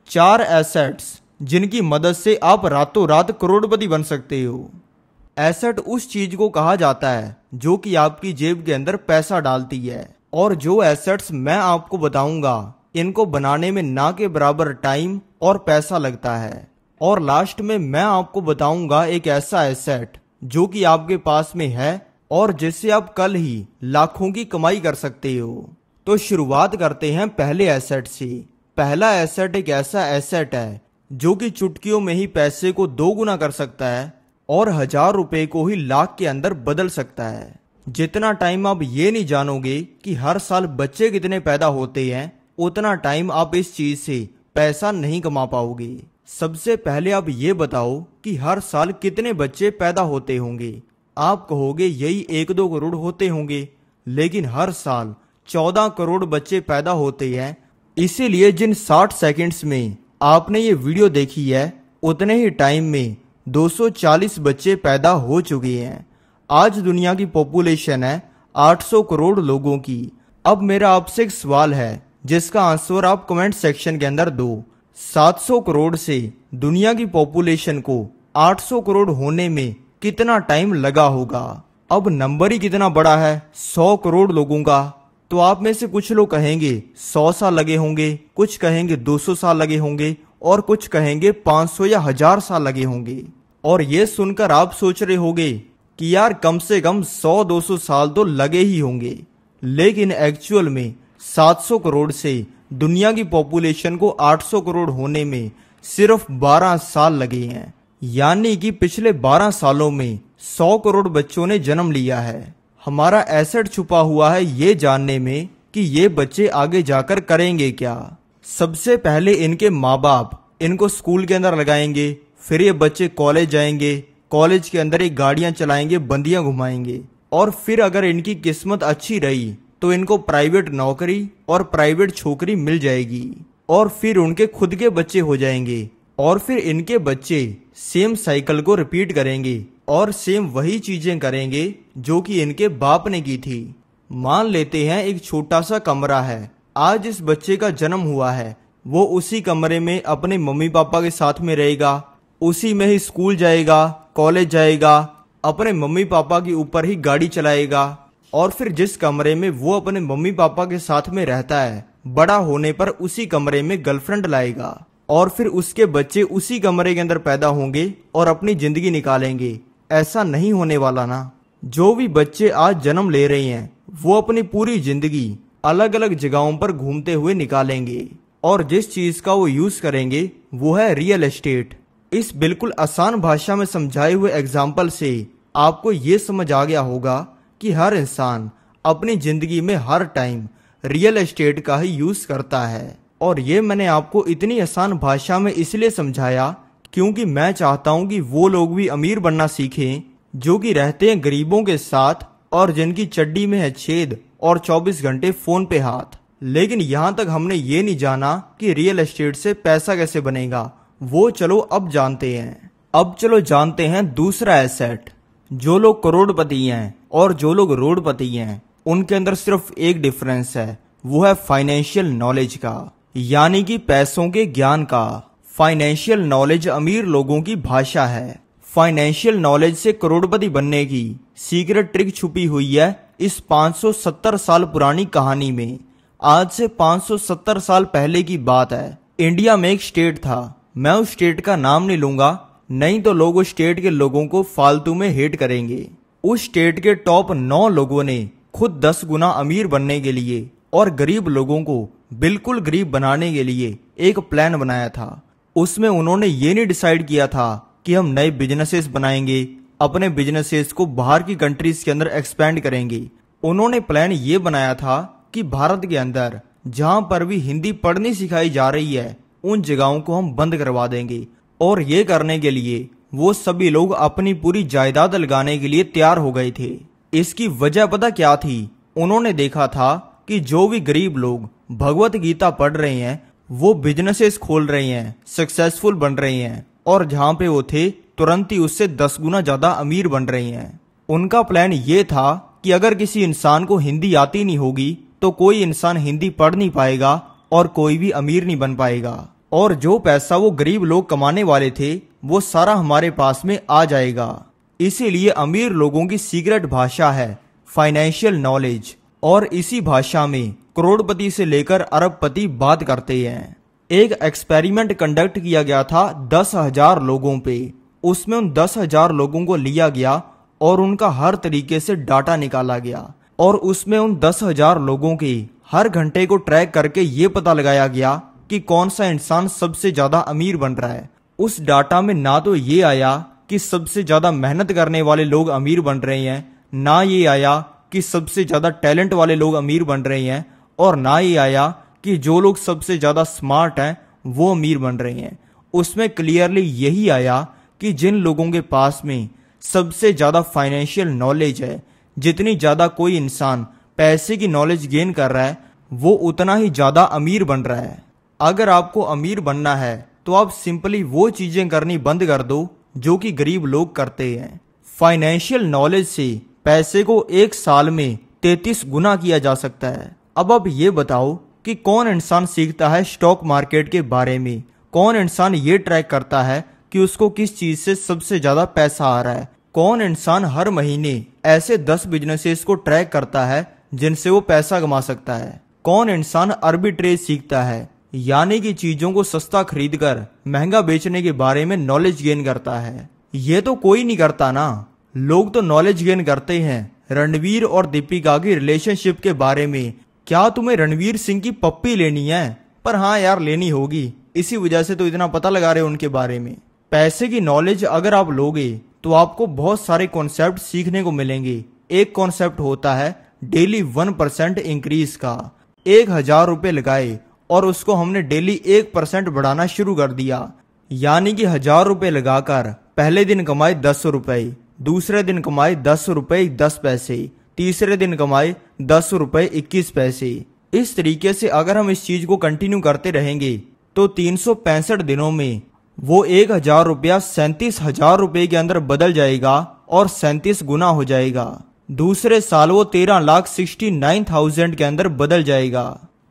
4 assets जिनकी मदद से आप रातों रात करोड़पति बन सकते हो। एसेट उस चीज को कहा जाता है जो कि आपकी जेब के अंदर पैसा डालती है, और जो एसेट्स मैं आपको बताऊंगा इनको बनाने में ना के बराबर टाइम और पैसा लगता है। और लास्ट में मैं आपको बताऊंगा एक ऐसा एसेट जो कि आपके पास में है और जिससे आप कल ही लाखों की कमाई कर सकते हो। तो शुरुआत करते हैं पहले एसेट से। पहला एसेट एक ऐसा एसेट है जो कि चुटकियों में ही पैसे को 2 गुना कर सकता है और 1000 रुपए को ही लाख के अंदर बदल सकता है। जितना टाइम आप ये नहीं जानोगे कि हर साल बच्चे कितने पैदा होते हैं, उतना टाइम आप इस चीज से पैसा नहीं कमा पाओगे। सबसे पहले आप ये बताओ कि हर साल कितने बच्चे पैदा होते होंगे। आप कहोगे यही 1-2 करोड़ होते होंगे, लेकिन हर साल 14 करोड़ बच्चे पैदा होते हैं। इसीलिए जिन 60 सेकंड्स में आपने ये वीडियो देखी है, उतने ही टाइम में 240 बच्चे पैदा हो चुके हैं। आज दुनिया की पॉपुलेशन है 800 करोड़ लोगों की। अब मेरा आपसे एक सवाल है जिसका आंसर आप कमेंट सेक्शन के अंदर दो। 700 करोड़ से दुनिया की पॉपुलेशन को 800 करोड़ होने में कितना टाइम लगा होगा? अब नंबर ही कितना बड़ा है, 100 करोड़ लोगों का। तो आप में से कुछ लोग कहेंगे 100 साल लगे होंगे, कुछ कहेंगे 200 साल लगे होंगे और कुछ कहेंगे 500 या 1000 साल लगे होंगे। और ये सुनकर आप सोच रहे होंगे कि यार कम से कम 100-200 साल तो लगे ही होंगे, लेकिन एक्चुअल में 700 करोड़ से दुनिया की पॉपुलेशन को 800 करोड़ होने में सिर्फ 12 साल लगे हैं। यानी कि पिछले 12 सालों में 100 करोड़ बच्चों ने जन्म लिया है। हमारा एसेट छुपा हुआ है ये जानने में कि ये बच्चे आगे जाकर करेंगे क्या। सबसे पहले इनके माँ बाप इनको स्कूल के अंदर लगाएंगे, फिर ये बच्चे कॉलेज जाएंगे, कॉलेज के अंदर एक गाड़ियां चलाएंगे, बंदियां घुमाएंगे, और फिर अगर इनकी किस्मत अच्छी रही तो इनको प्राइवेट नौकरी और प्राइवेट छोकरी मिल जाएगी, और फिर उनके खुद के बच्चे हो जाएंगे, और फिर इनके बच्चे सेम साइकिल को रिपीट करेंगे और सेम वही चीजें करेंगे जो कि इनके बाप ने की थी। मान लेते हैं एक छोटा सा कमरा है, आज इस बच्चे का जन्म हुआ है, वो उसी कमरे में अपने मम्मी पापा के साथ में रहेगा, उसी में ही स्कूल जाएगा, कॉलेज जाएगा, अपने मम्मी पापा के ऊपर ही गाड़ी चलाएगा, और फिर जिस कमरे में वो अपने मम्मी पापा के साथ में रहता है, बड़ा होने पर उसी कमरे में गर्लफ्रेंड लाएगा, और फिर उसके बच्चे उसी कमरे के अंदर पैदा होंगे और अपनी जिंदगी निकालेंगे। ऐसा नहीं होने वाला ना। जो भी बच्चे आज जन्म ले रहे हैं वो अपनी पूरी जिंदगी अलग अलग जगहों पर घूमते हुए निकालेंगे, और जिस चीज का वो यूज करेंगे वो है रियल एस्टेट। इस बिल्कुल आसान भाषा में समझाए हुए एग्जाम्पल से आपको ये समझ आ गया होगा कि हर इंसान अपनी जिंदगी में हर टाइम रियल एस्टेट का ही यूज करता है। और ये मैंने आपको इतनी आसान भाषा में इसलिए समझाया क्योंकि मैं चाहता हूं कि वो लोग भी अमीर बनना सीखें जो कि रहते हैं गरीबों के साथ और जिनकी चड्डी में है छेद और 24 घंटे फोन पे हाथ। लेकिन यहाँ तक हमने ये नहीं जाना कि रियल एस्टेट से पैसा कैसे बनेगा, वो चलो अब जानते हैं। अब चलो जानते हैं दूसरा एसेट। जो लोग करोड़पति हैं और जो लोग रोडपति हैं उनके अंदर सिर्फ एक डिफरेंस है, वो है फाइनेंशियल नॉलेज का, यानी कि पैसों के ज्ञान का। फाइनेंशियल नॉलेज अमीर लोगों की भाषा है। फाइनेंशियल नॉलेज से करोड़पति बनने की सीक्रेट ट्रिक छुपी हुई है इस 570 साल पुरानी कहानी में। आज से 570 साल पहले की बात है। इंडिया में एक स्टेट था, मैं उस स्टेट का नाम नहीं लूंगा, नहीं तो लोग उस स्टेट के लोगों को फालतू में हेट करेंगे। उस स्टेट के टॉप 9 लोगों ने खुद 10 गुना अमीर बनने के लिए और गरीब लोगों को बिल्कुल गरीब बनाने के लिए एक प्लान बनाया था। उसमें उन्होंने ये नहीं डिसाइड किया था कि हम नए बिजनेसेस बनाएंगे, अपने बिजनेसेस को बाहर की कंट्रीज के अंदर एक्सपेंड करेंगे। उन्होंने प्लान ये बनाया था कि भारत के अंदर जहां पर भी हिंदी पढ़नी सिखाई जा रही है उन जगहों को हम बंद करवा देंगे, और ये करने के लिए वो सभी लोग अपनी पूरी जायदाद लगाने के लिए तैयार हो गए थे। इसकी वजह पता क्या थी? उन्होंने देखा था कि जो भी गरीब लोग भगवत गीता पढ़ रहे हैं वो बिजनेसेस खोल रहे हैं, सक्सेसफुल बन रहे हैं, और जहां पे वो थे तुरंत ही उससे 10 गुना ज्यादा अमीर बन रहे हैं। उनका प्लान ये था कि अगर किसी इंसान को हिंदी आती नहीं होगी तो कोई इंसान हिंदी पढ़ नहीं पाएगा और कोई भी अमीर नहीं बन पाएगा। और जो पैसा वो गरीब लोग कमाने वाले थे वो सारा हमारे पास में आ जाएगा। इसीलिए अमीर लोगों की सीक्रेट भाषा है फाइनेंशियल नॉलेज, और इसी भाषा में करोड़पति से लेकर अरबपति बात करते हैं। एक एक्सपेरिमेंट कंडक्ट किया गया था 10,000 लोगों पे। उसमें उन 10,000 लोगों को लिया गया और उनका हर तरीके से डाटा निकाला गया, और उसमें उन 10,000 लोगों के हर घंटे को ट्रैक करके ये पता लगाया गया कि कौन सा इंसान सबसे ज्यादा अमीर बन रहा है। उस डाटा में ना तो ये आया कि सबसे ज्यादा मेहनत करने वाले लोग अमीर बन रहे हैं, ना ये आया कि सबसे ज्यादा टैलेंट वाले लोग अमीर बन रहे हैं, और ना ये आया कि जो लोग सबसे ज्यादा स्मार्ट हैं वो अमीर बन रहे हैं। उसमें क्लियरली यही आया कि जिन लोगों के पास में सबसे ज्यादा फाइनेंशियल नॉलेज है, जितनी ज्यादा कोई इंसान पैसे की नॉलेज गेन कर रहा है वो उतना ही ज्यादा अमीर बन रहा है। अगर आपको अमीर बनना है तो आप सिंपली वो चीजें करनी बंद कर दो जो कि गरीब लोग करते हैं। फाइनेंशियल नॉलेज से पैसे को एक साल में 33 गुना किया जा सकता है। अब आप ये बताओ कि कौन इंसान सीखता है स्टॉक मार्केट के बारे में, कौन इंसान ये ट्रैक करता है कि उसको किस चीज से सबसे ज्यादा पैसा आ रहा है, कौन इंसान हर महीने ऐसे 10 बिजनेसेस को ट्रैक करता है जिनसे वो पैसा कमा सकता है, कौन इंसान आर्बिट्रेज सीखता है यानी कि चीजों को सस्ता खरीदकर महंगा बेचने के बारे में नॉलेज गेन करता है। ये तो कोई नहीं करता ना। लोग तो नॉलेज गेन करते हैं रणवीर और दीपिका की रिलेशनशिप के बारे में। क्या तुम्हें रणवीर सिंह की पप्पी लेनी है? पर हाँ यार लेनी होगी, इसी वजह से तो इतना पता लगा रहे हो उनके बारे में। पैसे की नॉलेज अगर आप लोगे तो आपको बहुत सारे कॉन्सेप्ट सीखने को मिलेंगे। एक कॉन्सेप्ट होता है डेली 1% इंक्रीज का। 1,000 रुपए लगाए और उसको हमने डेली 1% बढ़ाना शुरू कर दिया, यानी कि 1,000 रुपए लगाकर पहले दिन कमाए 10 रुपए, दूसरे दिन कमाए 10 रुपए 10 पैसे, तीसरे दिन कमाए 10 रुपए 21 पैसे। इस तरीके से अगर हम इस चीज को कंटिन्यू करते रहेंगे तो 365 दिनों में वो 1,000 रुपया 37,000 रुपए के अंदर बदल जाएगा और 37 गुना हो जाएगा। दूसरे साल वो 13,69,000 के अंदर बदल जाएगा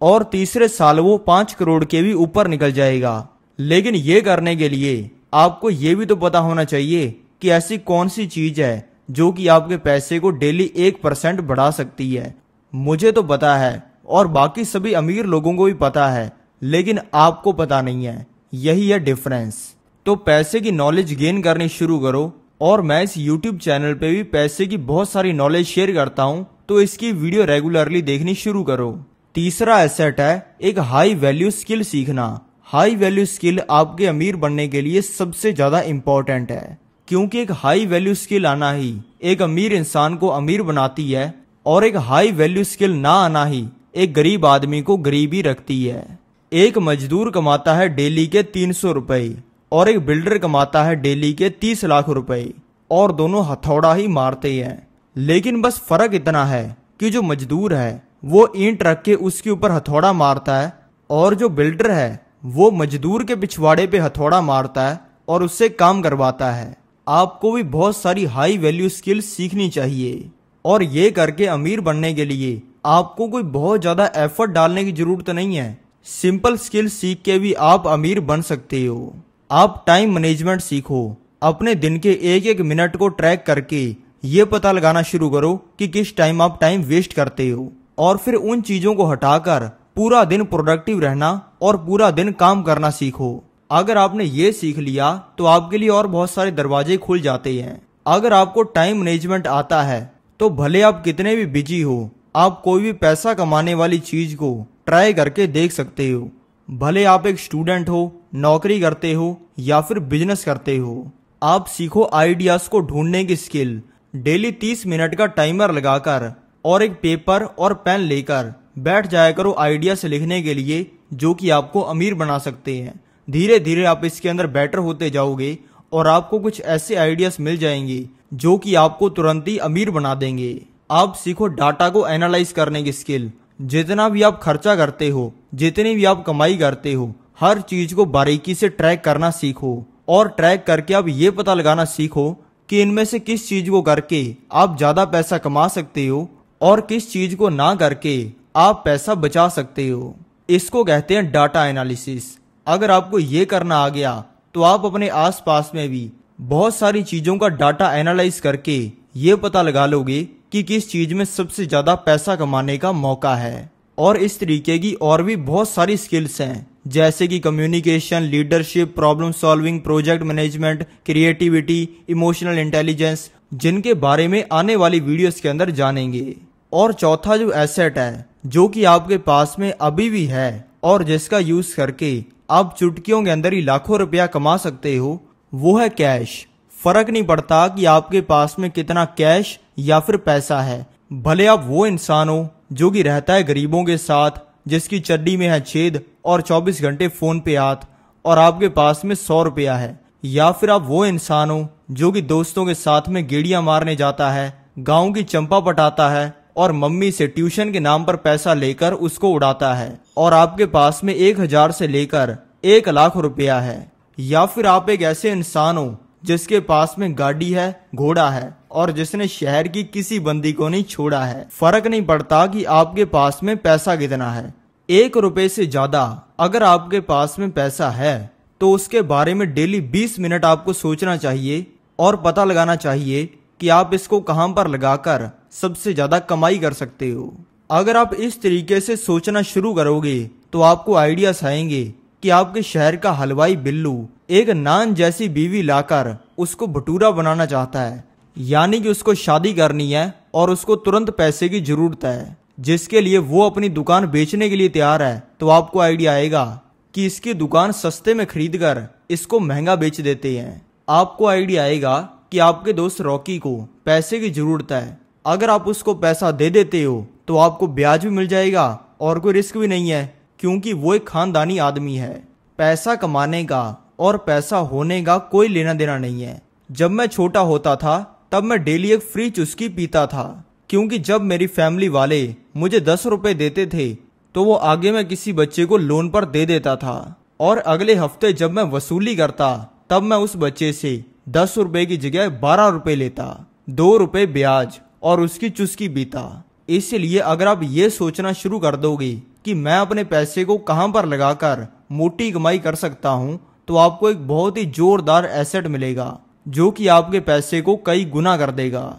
और तीसरे साल वो 5 करोड़ के भी ऊपर निकल जाएगा। लेकिन ये करने के लिए आपको ये भी तो पता होना चाहिए कि ऐसी कौन सी चीज है जो कि आपके पैसे को डेली 1% बढ़ा सकती है। मुझे तो पता है और बाकी सभी अमीर लोगों को भी पता है, लेकिन आपको पता नहीं है। यही है डिफरेंस। तो पैसे की नॉलेज गेन करनी शुरू करो, और मैं इस YouTube चैनल पे भी पैसे की बहुत सारी नॉलेज शेयर करता हूँ, तो इसकी वीडियो रेगुलरली देखनी शुरू करो। तीसरा एसेट है एक हाई वैल्यू स्किल सीखना। हाई वैल्यू स्किल आपके अमीर बनने के लिए सबसे ज्यादा इंपॉर्टेंट है, क्योंकि एक हाई वैल्यू स्किल आना ही एक अमीर इंसान को अमीर बनाती है, और एक हाई वैल्यू स्किल ना आना ही एक गरीब आदमी को गरीब ही रखती है। एक मजदूर कमाता है डेली के 300 रुपए और एक बिल्डर कमाता है डेली के 30 लाख रुपए, और दोनों हथौड़ा ही मारते हैं। लेकिन बस फर्क इतना है कि जो मजदूर है वो ईंट रख के उसके ऊपर हथौड़ा मारता है, और जो बिल्डर है वो मजदूर के पिछवाड़े पे हथौड़ा मारता है और उससे काम करवाता है। आपको भी बहुत सारी हाई वैल्यू स्किल सीखनी चाहिए, और ये करके अमीर बनने के लिए आपको कोई बहुत ज्यादा एफर्ट डालने की जरूरत नहीं है। सिंपल स्किल सीख के भी आप अमीर बन सकते हो। आप टाइम मैनेजमेंट सीखो। अपने दिन के एक एक मिनट को ट्रैक करके ये पता लगाना शुरू करो कि किस टाइम आप टाइम वेस्ट करते हो, और फिर उन चीजों को हटाकर पूरा दिन प्रोडक्टिव रहना और पूरा दिन काम करना सीखो। अगर आपने ये सीख लिया तो आपके लिए और बहुत सारे दरवाजे खुल जाते हैं। अगर आपको टाइम मैनेजमेंट आता है तो भले आप कितने भी बिजी हो, आप कोई भी पैसा कमाने वाली चीज को ट्राई करके देख सकते हो। भले आप एक स्टूडेंट हो, नौकरी करते हो या फिर बिजनेस करते हो। आप सीखो आइडियाज को ढूंढने की स्किल। डेली 30 मिनट का टाइमर लगाकर और एक पेपर और पेन लेकर बैठ जाया करो आइडियाज लिखने के लिए, जो कि आपको अमीर बना सकते हैं। धीरे धीरे आप इसके अंदर बेटर होते जाओगे और आपको कुछ ऐसे आइडियाज मिल जाएंगे जो कि आपको तुरंत ही अमीर बना देंगे। आप सीखो डाटा को एनालाइज करने की स्किल। जितना भी आप खर्चा करते हो, जितनी भी आप कमाई करते हो, हर चीज को बारीकी से ट्रैक करना सीखो, और ट्रैक करके आप ये पता लगाना सीखो कि इनमें से किस चीज को करके आप ज्यादा पैसा कमा सकते हो और किस चीज को ना करके आप पैसा बचा सकते हो। इसको कहते हैं डाटा एनालिसिस। अगर आपको ये करना आ गया तो आप अपने आसपास में भी बहुत सारी चीजों का डाटा एनालाइज करके ये पता लगा लोगे कि किस चीज में सबसे ज्यादा पैसा कमाने का मौका है। और इस तरीके की और भी बहुत सारी स्किल्स हैं, जैसे कि communication, leadership, problem solving, project management, creativity, emotional intelligence, जिनके बारे में आने वाली वीडियोस के अंदर जानेंगे। और चौथा जो एसेट है जो कि आपके पास में अभी भी है और जिसका यूज करके आप चुटकियों के अंदर ही लाखों रुपया कमा सकते हो, वो है कैश। फर्क नहीं पड़ता कि आपके पास में कितना कैश या फिर पैसा है, भले आप वो इंसान हो जो कि रहता है गरीबों के साथ, जिसकी चड्डी में है छेद और 24 घंटे फोन पे हाथ, और आपके पास में 100 रुपया है, या फिर आप वो इंसान हो जो कि दोस्तों के साथ में गेड़ियां मारने जाता है, गांव की चंपा पटाता है और मम्मी से ट्यूशन के नाम पर पैसा लेकर उसको उड़ाता है, और आपके पास में 1000 से लेकर 1 लाख रुपया है। या फिर आप एक ऐसे इंसान हो जिसके पास में गाड़ी है, घोड़ा है और जिसने शहर की किसी बंदी को नहीं छोड़ा है। फर्क नहीं पड़ता कि आपके पास में पैसा कितना है। 1 रुपए से ज्यादा अगर आपके पास में पैसा है तो उसके बारे में डेली 20 मिनट आपको सोचना चाहिए और पता लगाना चाहिए कि आप इसको कहां पर लगाकर सबसे ज्यादा कमाई कर सकते हो। अगर आप इस तरीके से सोचना शुरू करोगे तो आपको आइडियाज आएंगे कि आपके शहर का हलवाई बिल्लू एक नान जैसी बीवी लाकर उसको भटूरा बनाना चाहता है, यानी कि उसको शादी करनी है और उसको तुरंत पैसे की जरूरत है, जिसके लिए वो अपनी दुकान बेचने के लिए तैयार है। तो आपको आइडिया आएगा कि इसकी दुकान सस्ते में खरीदकर इसको महंगा बेच देते हैं। आपको आइडिया आएगा कि आपके दोस्त रॉकी को पैसे की जरूरत है, अगर आप उसको पैसा दे देते हो तो आपको ब्याज भी मिल जाएगा और कोई रिस्क भी नहीं है, क्योंकि वो एक खानदानी आदमी है। पैसा कमाने का और पैसा होने का कोई लेना देना नहीं है। जब मैं छोटा होता था तब मैं डेली एक फ्री चुस्की पीता था, क्योंकि जब मेरी फैमिली वाले मुझे 10 रुपए देते थे तो वो आगे मैं किसी बच्चे को लोन पर दे देता था, और अगले हफ्ते जब मैं वसूली करता तब मैं उस बच्चे से 10 रुपए की जगह 12 रुपए लेता, 2 रुपए ब्याज और उसकी चुस्की पीता। इसलिए अगर आप ये सोचना शुरू कर दोगे कि मैं अपने पैसे को कहां पर लगाकर मोटी कमाई कर सकता हूं, तो आपको एक बहुत ही जोरदार एसेट मिलेगा जो कि आपके पैसे को कई गुना कर देगा।